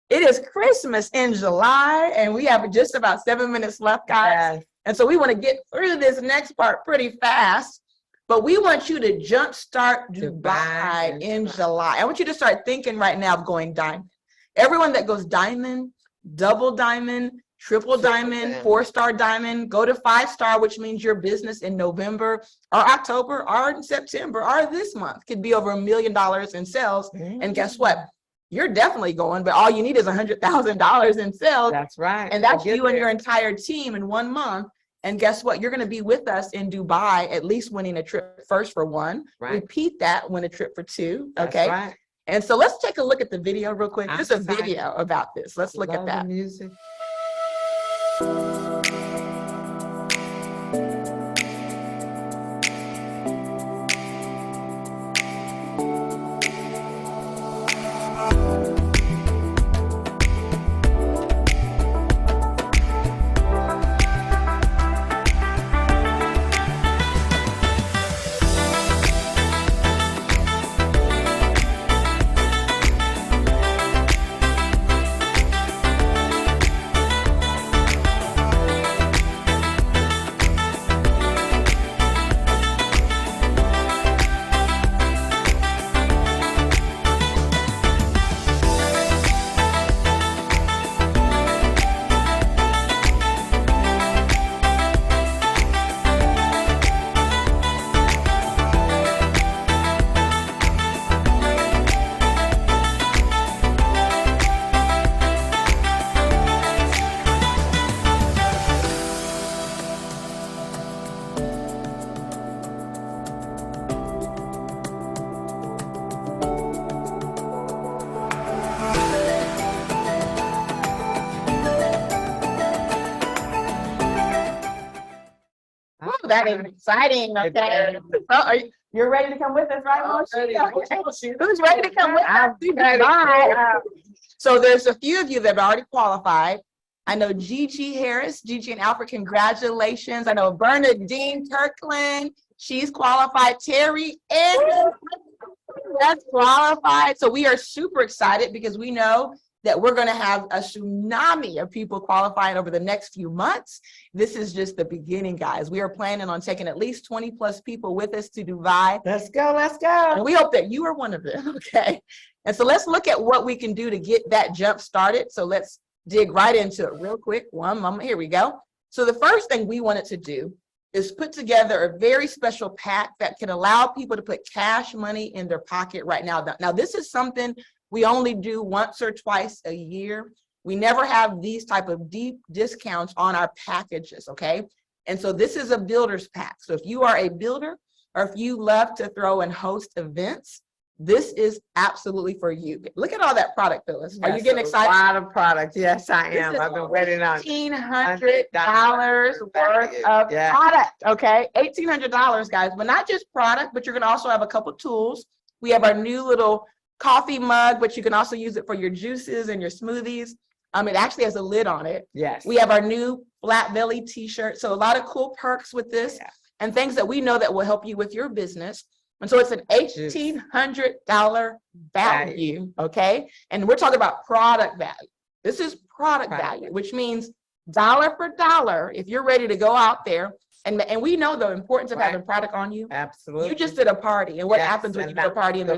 It is Christmas in July, and we have just about 7 minutes left, guys. Yes. And so we want to get through this next part pretty fast, but we want you to jumpstart Dubai Dubai in in July. I want you to start thinking right now of going diamond. Everyone that goes diamond, double diamond, triple diamond, diamond. 4-star diamond, go to 5-star, which means your business in November or October or in September or this month could be over $1 million in sales. And guess what? You're definitely going, but all you need is $100,000 in sales. That's right. And that's Get you and there. your entire team in 1 month. And guess what? You're going to be with us in Dubai, at least winning a trip first for 1. Right. Repeat that, win a trip for 2. That's Okay. right. And so let's take a look at the video real quick. I'm Just a excited. video about this. Let's look at Love that. the music. that is exciting, okay? So you're ready to come with us, right, Moshi? Okay. Who's ready to come with us? Bye. So there's a few of you that have already qualified. I know Gigi Harris, Gigi and Alfred, congratulations. I know Bernadine Kirkland, she's qualified. Terry Andrews, that's qualified. So we are super excited because we know that we're going to have a tsunami of people qualifying over the next few months. This is just the beginning, guys. We are planning on taking at least 20 plus people with us to Dubai. Let's go, let's go. And we hope that you are one of them, okay? And so let's look at what we can do to get that jump started. So let's dig right into it real quick. One moment, here we go. So the first thing we wanted to do is put together a very special pack that can allow people to put cash money in their pocket right now. Now, this is something we only do once or twice a year. We never have these type of deep discounts on our packages, okay? And so this is a builder's pack. So if you are a builder or if you love to throw and host events, this is absolutely for you. Look at all that product, Phyllis. Are you getting excited? A lot of product. Yes, I am. I've been waiting on $1,800 worth of product, okay? $1,800, guys, but not just product, but you're gonna also have a couple tools. We have our new little coffee mug, but you can also use it for your juices and your smoothies. It actually has a lid on it. Yes. We have our new flat belly t-shirt. So a lot of cool perks with this and things that we know that will help you with your business. And so it's an $1,800 value, okay? And we're talking about product value. This is product value, which means dollar for dollar, if you're ready to go out there, and we know the importance of having product on you. Absolutely. You just did a party, and what happens when you do a party? And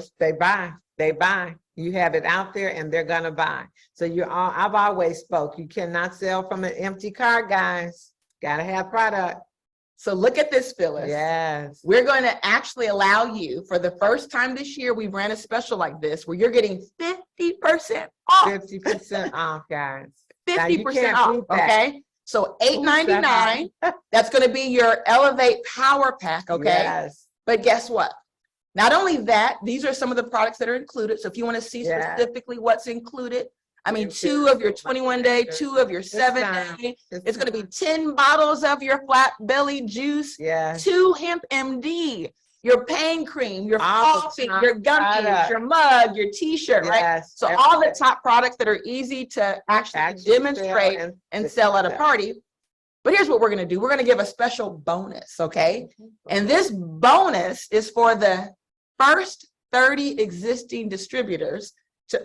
they buy. You have it out there and they're gonna buy. So I've always spoke, you cannot sell from an empty cart, guys. Gotta have product. So look at this, Phyllis. Yes. We're going to actually allow you, for the first time this year, we ran a special like this where you're getting 50% off. 50% off, guys. 50% off, okay? So $8.99, that's going to be your Elevate Power Pack, okay? Yes. But guess what? Not only that, these are some of the products that are included. So if you want to see specifically what's included, I mean, 2 of your 21-day, 2 of your 7-day. It's going to be 10 bottles of your flat belly juice, 2 Hemp MD, your pain cream, your coffee, your gummies, your mug, your t-shirt, right? So all the top products that are easy to actually demonstrate and sell at a party. But here's what we're going to do. We're going to give a special bonus, okay? And this bonus is for the first 30 existing distributors.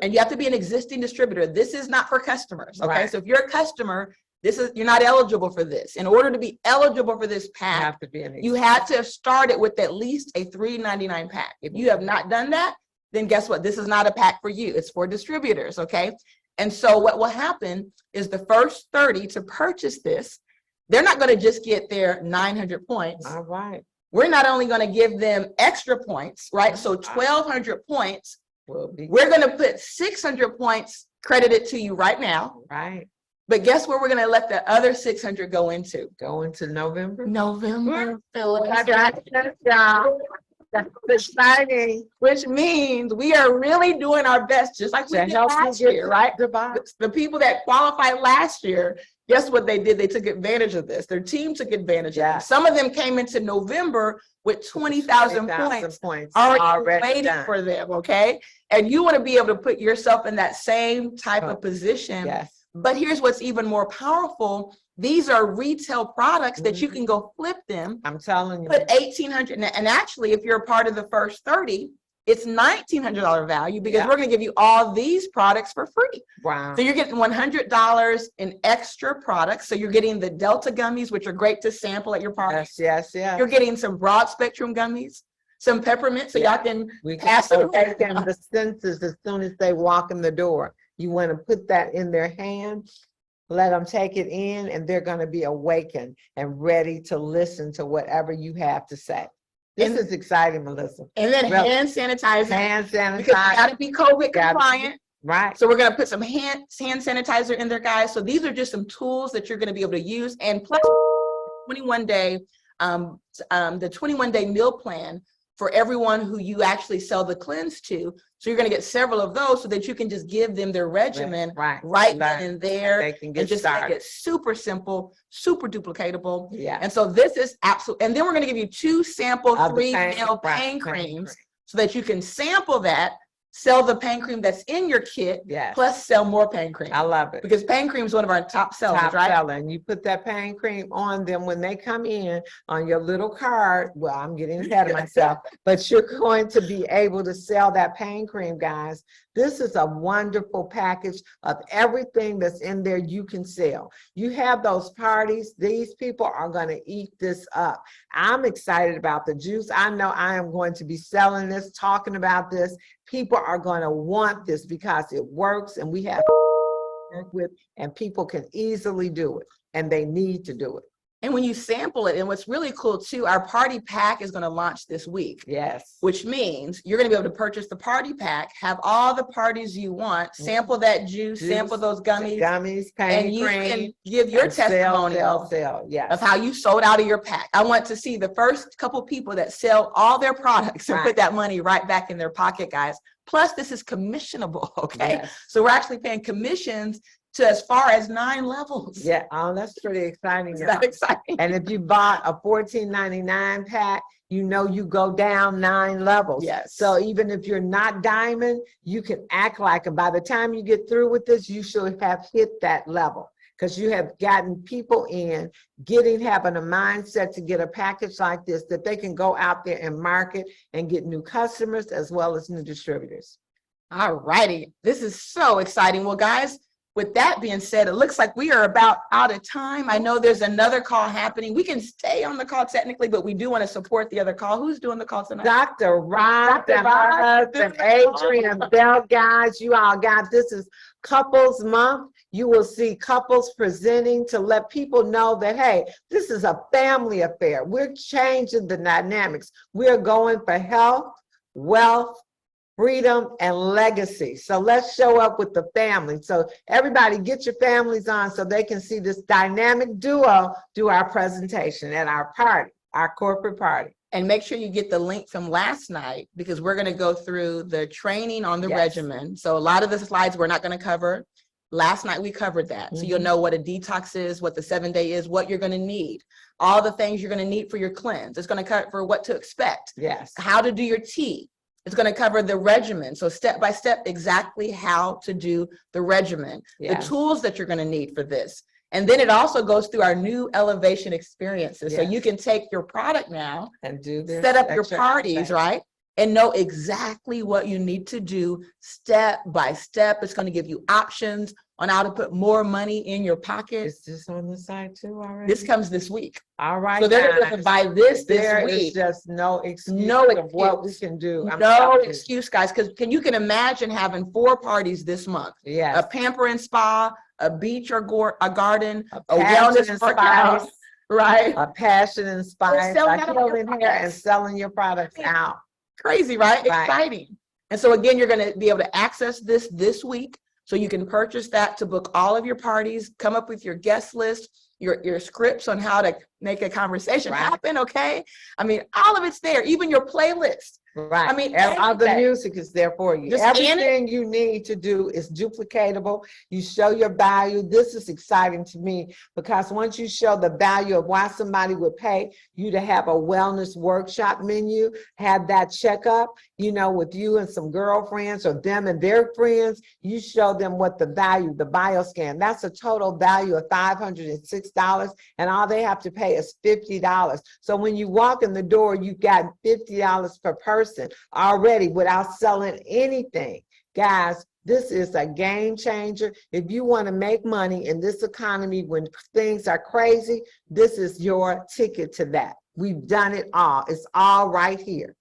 And you have to be an existing distributor. This is not for customers, okay? So if you're a customer, you're not eligible for this. In order to be eligible for this pack, you have to have started with at least a $3.99 pack. If you have not done that, then guess what? This is not a pack for you. It's for distributors, okay? And so what will happen is the first 30 to purchase this, they're not going to just get their 900 points. All right. We're not only going to give them extra points, right? So 1,200 points. We're going to put 600 points credited to you right now. Right. But guess where we're going to let the other 600 go into? Go into November. November, Phyllis. That's exciting. Which means we are really doing our best, just like we did last year, right? The people that qualified last year, guess what they did? They took advantage of this. Their team took advantage of it. Some of them came into November with 20,000 points already waiting for them, okay? And you want to be able to put yourself in that same type of position. Yes. But here's what's even more powerful. These are retail products that you can go flip them. I'm telling you. Put $1,800, and actually, if you're a part of the first 30, it's $1,900 value because we're going to give you all these products for free. Wow. So you're getting $100 in extra products. So you're getting the Delta gummies, which are great to sample at your party. Yes. You're getting some broad spectrum gummies, some peppermint, so y'all can pass it take them the senses as soon as they walk in the door. You want to put that in their hand, let them take it in, and they're going to be awakened and ready to listen to whatever you have to say. This is exciting, Melissa. And then hand sanitizer. Hand sanitizer. Because you got to be COVID compliant. Right. So we're going to put some hand sanitizer in there, guys. So these are just some tools that you're going to be able to use. And plus, 21-day, the 21-day meal plan for everyone who you actually sell the cleanse to. So you're going to get several of those so that you can just give them their regimen right then and there. They can And get just make started. it super simple, super duplicatable. Yeah. And so this is absolute. And then we're going to give you 2 sample Of the 3 pain- ml right, pain pain creams cream. so that you can sample that, sell the pain cream that's in your kit, Yes. plus sell more pain cream. I love it. Because pain cream is one of our top sellers, Top right? seller. And you put that pain cream on them when they come in on your little card. Well, I'm getting ahead of myself, but you're going to be able to sell that pain cream, guys. This is a wonderful package of everything that's in there you can sell. You have those parties, these people are going to eat this up. I'm excited about the juice. I know I am going to be selling this, talking about this. People are going to want this because it works and we have to work with, and people can easily do it, and they need to do it. And when you sample it, and what's really cool too, our party pack is going to launch this week. Yes. Which means you're going to be able to purchase the party pack, have all the parties you want, sample that juice, sample those gummies, pain and you cream, can give your and sell, testimonial sell, yes. of how you sold out of your pack. I want to see the first couple people that sell all their products and Right. put that money right back in their pocket, guys. Plus, this is commissionable, okay? Yes. So we're actually paying commissions to as far as 9 levels. Yeah, oh, that's pretty exciting. Is y'all. that exciting? And if you bought a $14.99 pack, you know you go down 9 levels. Yes. So even if you're not diamond, you can act like it. By the time you get through with this, you should have hit that level because you have gotten people in, having a mindset to get a package like this that they can go out there and market and get new customers as well as new distributors. All righty. This is so exciting. Well, guys, with that being said, it looks like we are about out of time. I know there's another call happening. We can stay on the call technically, but we do want to support the other call. Who's doing the call tonight? Dr. Rob, Dr. and Rob, her husband, Adrian Bell, guys, you all got, this is Couples Month. You will see couples presenting to let people know that, hey, this is a family affair. We're changing the dynamics. We're going for health, wealth, freedom, and legacy. So let's show up with the family. So everybody get your families on so they can see this dynamic duo do our presentation at our party, our corporate party. And make sure you get the link from last night because we're going to go through the training on the Yes. regimen. So a lot of the slides we're not going to cover. Last night we covered that. So you'll know what a detox is, what the 7-day is, what you're going to need, all the things you're going to need for your cleanse. It's going to cover what to expect, Yes. how to do your tea. It's going to cover the regimen. So step by step, exactly how to do the regimen, Yeah. the tools that you're going to need for this. And then it also goes through our new elevation experiences. So Yes. you can take your product now, And do this. set up your extra parties, aspect. right? And know exactly what you need to do step by step. It's going to give you options on how to put more money in your pocket. Is this on the site too already? This comes this week. All right. So they're going guys. to buy this There is week. just no excuse No of what we excuse. can do. I'm No telling you. excuse, guys, because you can imagine having 4 parties this month. A Yes. pamper and spa, a beach or a garden, a passion wellness and workout, spice. right? A passion and spice, selling a out your healing hair and products. selling your products out. Crazy, right? Right. Exciting. And so again, you're going to be able to access this week. So you can purchase that to book all of your parties, come up with your guest list, your scripts on how to make a conversation Right. happen, okay? I mean, all of it's there, even your playlist. Right. I mean, all the everything. music is there for you. Just scan it. Everything you need to do is duplicatable. You show your value. This is exciting to me because once you show the value of why somebody would pay you to have a wellness workshop menu, have that checkup, with you and some girlfriends or them and their friends, you show them what the value, the bioscan, that's a total value of $506, and all they have to pay is $50. So when you walk in the door, you got $50 per person already without selling anything. Guys, this is a game changer. If you want to make money in this economy when things are crazy, this is your ticket to that. We've done it all. It's all right here.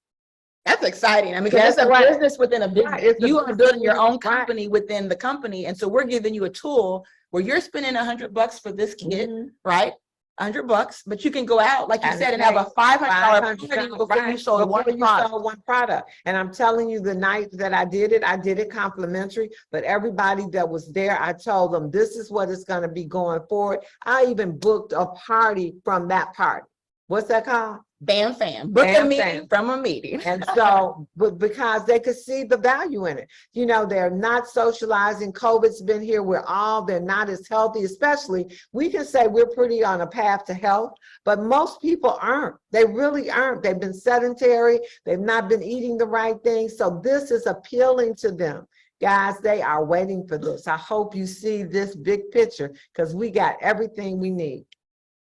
That's exciting. I mean, because That's it's a right. business within a business. Right, it's a You are building your own right. company within the company. And so we're giving you a tool where you're spending $100 for this kit, Mhm. right? $100, but you can go out, like you And said, and have a $500 party $500, before you right, sold before one you product. sold one product. And I'm telling you, the night that I did it complimentary, but everybody that was there, I told them, this is what it's gonna be going forward. I even booked a party from that party. What's that called? Bam, fam. Book a Bam, meeting fam. from a meeting. And so, but because they could see the value in it, you know, they're not socializing. COVID's been here. They're not as healthy, especially we can say we're pretty on a path to health, but most people aren't. They really aren't. They've been sedentary. They've not been eating the right things. So this is appealing to them. Guys, they are waiting for this. I hope you see this big picture because we got everything we need.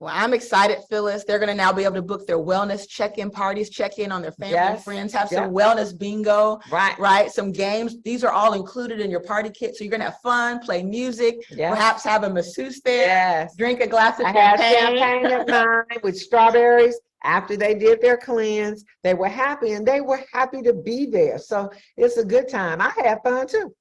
Well, I'm excited, Phyllis. They're going to now be able to book their wellness check-in parties, check in on their family and Yes, friends, have yes. some wellness bingo, Right. right? Some games. These are all included in your party kit. So you're going to have fun, play music, Yes. perhaps have a masseuse there, Yes. drink a glass of I had champagne. champagne at mine with strawberries. After they did their cleanse, they were happy and they were happy to be there. So it's a good time. I had fun too.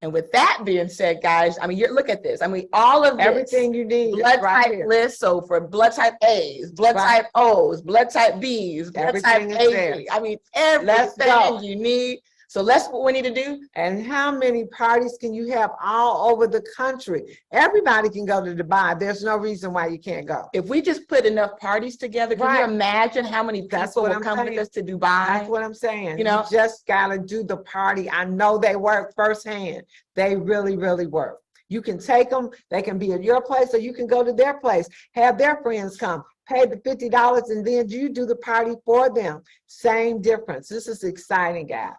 And with that being said, guys, I mean, look at this. I mean, all of this, Everything you need is blood right type here. list. So for blood type A's, blood Right. type O's, blood type B's, blood Everything type is there. AB. I mean, Let's go. everything you need. So that's what we need to do. And how many parties can you have all over the country? Everybody can go to Dubai. There's no reason why you can't go. If we just put enough parties together, can you Right. imagine how many That's people what will I'm come with saying. us to Dubai? That's what I'm saying. You know? You just gotta do the party. I know they work firsthand. They really, really work. You can take them, they can be at your place, or you can go to their place, have their friends come, pay the $50, and then you do the party for them. Same difference. This is exciting, guys.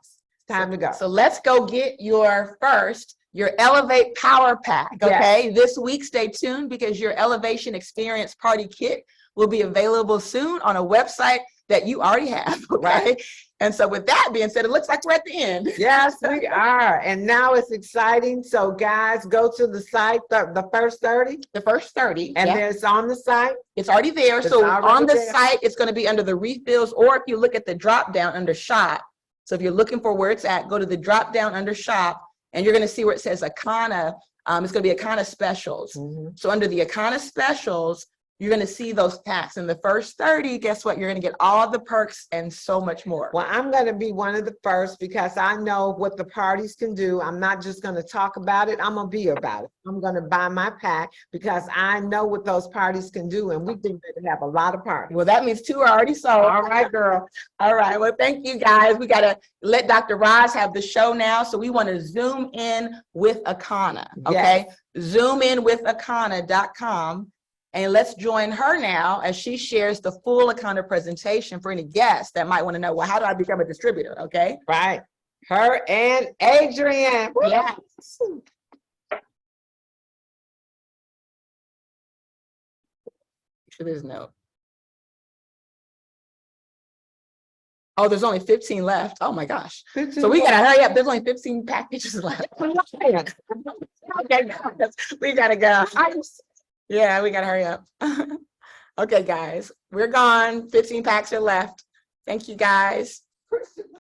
Time to go. So let's go get your Elevate Power Pack, okay? This week, stay tuned because your Elevation Experience Party Kit will be available soon on a website that you already have, okay? Right. And so with that being said, it looks like we're at the end. Yes, we are. And now it's exciting. So guys, go to the site, the first 30, The first 30, and yeah, then it's on the site. it's already there. It's So already on the there. site, it's going to be under the refills, or if you look at the drop down under shop. So if you're looking for where it's at, go to the drop down under shop, and you're going to see where it says Akana. It's going to be Akana Specials. Mhm. So under the Akana Specials, you're going to see those packs. In the first 30, guess what? You're going to get all the perks and so much more. Well, I'm going to be one of the first because I know what the parties can do. I'm not just going to talk about it. I'm going to be about it. I'm going to buy my pack because I know what those parties can do, and we think they have a lot of parties. Well, that means 2 are already sold. All right, girl. All right. Well, thank you guys. We got to let Dr. Roz have the show now. So we want to zoom in with Akana. Okay. Zoom in with Akana.com. And let's join her now as she shares the full Akana presentation for any guests that might want to know, well, how do I become a distributor? Okay. Right. Her and Adrienne. Woo! Yes. To this note. Oh, there's only 15 left. Oh my gosh. So we gotta hurry up. There's only 15 packages left. Okay, guys, we gotta go. Yeah, we gotta hurry up. Okay, guys, we're gone. 15 packs are left. Thank you, guys.